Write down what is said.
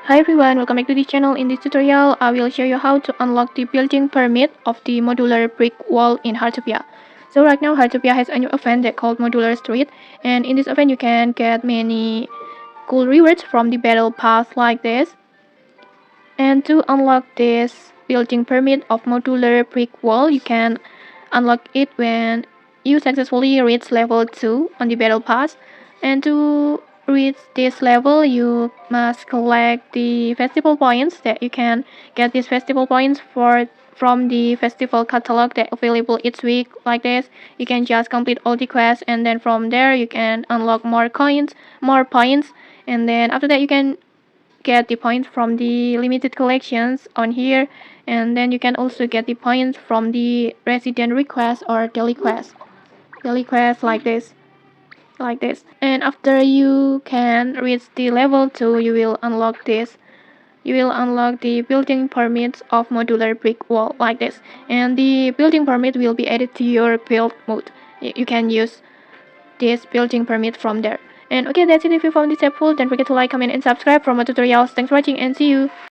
Hi everyone, welcome back to the channel. In this tutorial, I will show you how to unlock the building permit of the modular brick wall in Heartopia. So right now, Heartopia has a new event that called Modular Street, and in this event you can get many cool rewards from the battle pass like this. And to unlock this building permit of modular brick wall, you can unlock it when you successfully reach level 2 on the battle pass. And to reach this level, you must collect the festival points that you can get these festival points from the festival catalog that available each week like this. You can just complete all the quests, and then from there you can unlock more coins, more points, and then after that you can get the points from the limited collections on here, and then you can also get the points from the resident request or daily quest like this. And after you can reach the level 2, you will unlock the building permits of modular brick wall like this, and the building permit will be added to your build mode. You can use this building permit from there. And okay, that's it. If you found this helpful, don't forget to like, comment, and subscribe for more tutorials. Thanks for watching, and see you.